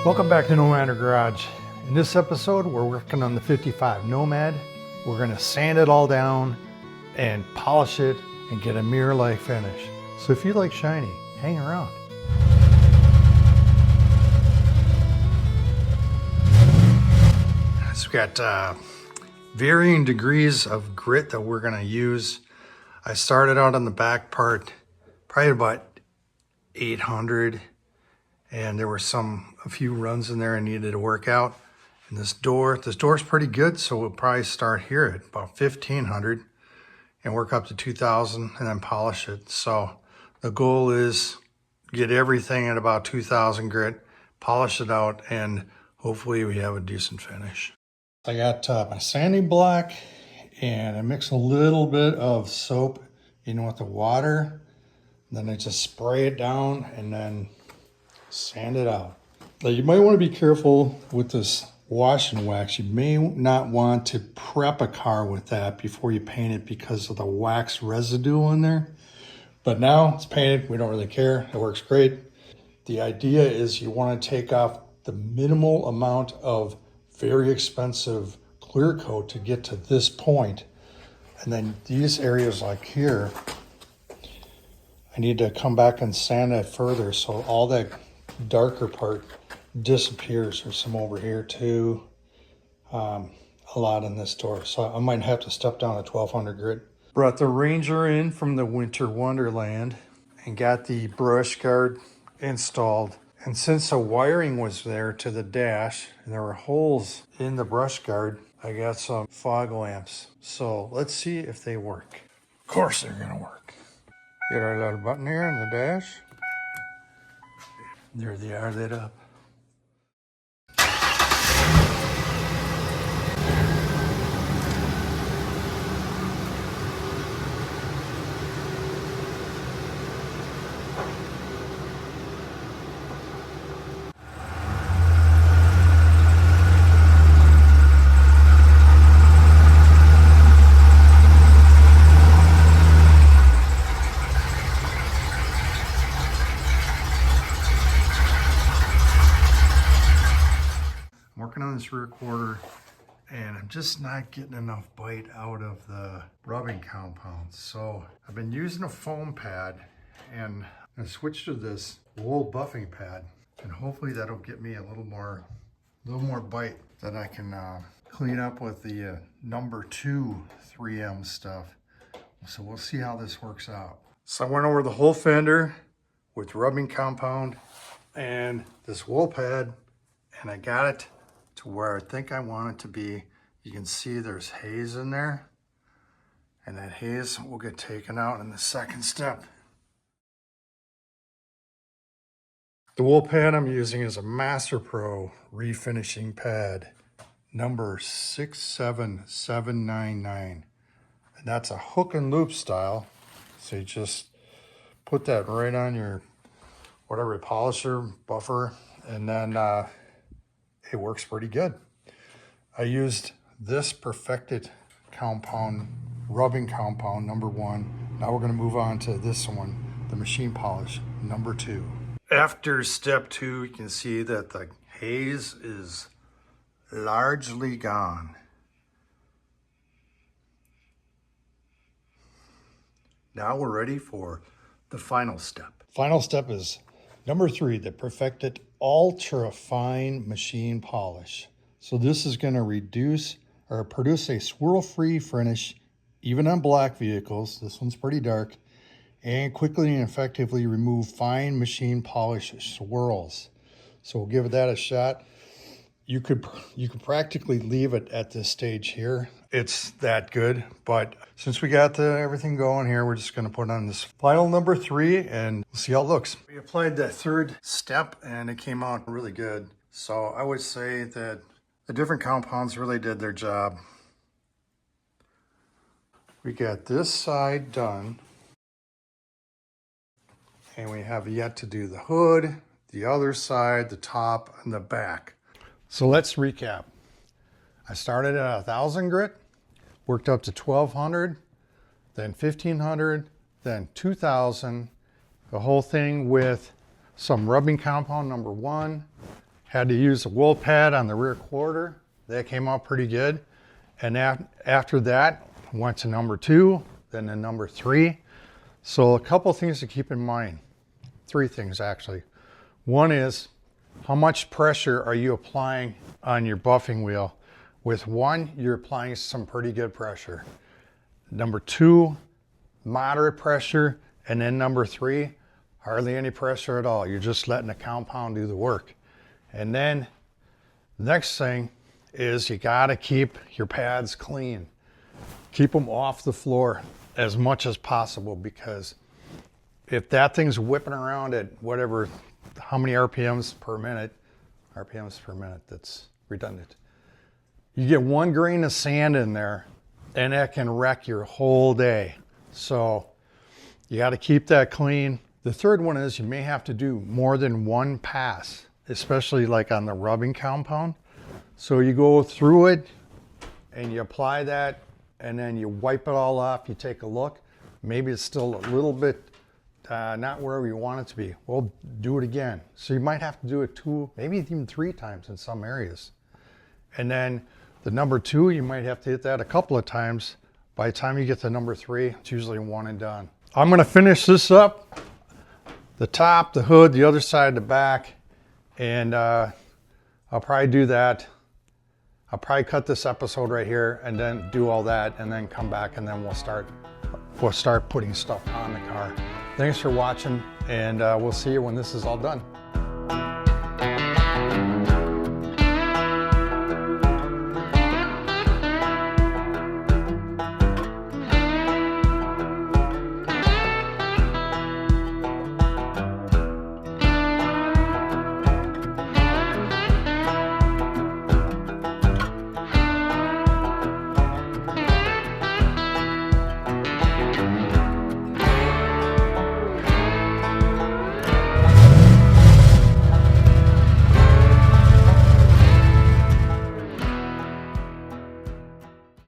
Welcome back to Nomad Garage. In this episode, we're working on the 55 Nomad. We're gonna sand it all down and polish it and get a mirror-like finish. So if you like shiny, hang around. So we've got varying degrees of grit that we're gonna use. I started out on the back part, probably about 800. And there were a few runs in there I needed to work out. And this door's pretty good, so we'll probably start here at about 1500 and work up to 2000 and then polish it. So the goal is get everything at about 2000 grit, polish it out, and hopefully we have a decent finish. I got my sanding block, and I mix a little bit of soap with the water. Then I just spray it down and then sand it out. Now you might want to be careful with this wash and wax. You may not want to prep a car with that before you paint it because of the wax residue in there. But now it's painted, we don't really care. It works great. The idea is you want to take off the minimal amount of very expensive clear coat to get to this point. And then these areas like here, I need to come back and sand that further so all that darker part disappears. There's some over here too, a lot in this door, so I might have to step down to 1200 grit. Brought the Ranger in from the Winter Wonderland and got the brush guard installed, and since the wiring was there to the dash and there were holes in the brush guard, I got some fog lamps, so let's see if they work. Of course they're gonna work. Get our little button here on the dash. There they are, lit up. Working on this rear quarter, and I'm just not getting enough bite out of the rubbing compound. So I've been using a foam pad, and I switched to this wool buffing pad, and hopefully that'll get me a little more bite that I can clean up with the number 2 3M stuff. So we'll see how this works out. So I went over the whole fender with rubbing compound and this wool pad, and I got it to where I think I want it to be. You can see there's haze in there, and that haze will get taken out in the second step. The wool pad I'm using is a Master Pro refinishing pad, number 67799. And that's a hook and loop style. So you just put that right on your whatever polisher, buffer, and then it works pretty good. I used this perfected compound, rubbing compound, number 1. Now we're gonna move on to this one, the machine polish, number 2. After step 2, you can see that the haze is largely gone. Now we're ready for the final step. Final step is number 3, the perfected ultra fine machine polish. So this is going to reduce or produce a swirl-free finish even on black vehicles. This one's pretty dark, and quickly and effectively remove fine machine polish swirls. So we'll give that a shot. You could practically leave it at this stage here. It's that good, but since we got everything going here, we're just gonna put on this final number 3 and see how it looks. We applied that 3rd step and it came out really good. So I would say that the different compounds really did their job. We got this side done, and we have yet to do the hood, the other side, the top, and the back. So let's recap. I started at 1000 grit, worked up to 1200, then 1500, then 2000, the whole thing with some rubbing compound number 1, Had to use a wool pad on the rear quarter. That came out pretty good. And after that, went to number 2, then to number 3. So a couple things to keep in mind. 3 things actually. One is, how much pressure are you applying on your buffing wheel? With 1, you're applying some pretty good pressure. Number 2, moderate pressure. And then number 3, hardly any pressure at all. You're just letting the compound do the work. And then the next thing is you gotta keep your pads clean. Keep them off the floor as much as possible, because if that thing's whipping around at whatever, how many RPMs per minute, that's redundant. You get 1 grain of sand in there and that can wreck your whole day. So you got to keep that clean. The third one is you may have to do more than 1 pass, especially like on the rubbing compound. So you go through it and you apply that and then you wipe it all off. You take a look. Maybe it's still a little bit not wherever you want it to be. Well, do it again. So you might have to do it 2, maybe even 3 times in some areas. And then the number 2, you might have to hit that a couple of times. By the time you get to number 3, it's usually 1 and done. I'm gonna finish this up, the top, the hood, the other side, the back, and I'll probably do that. I'll probably cut this episode right here and then do all that and then come back and then we'll start putting stuff on the car. Thanks for watching, and we'll see you when this is all done.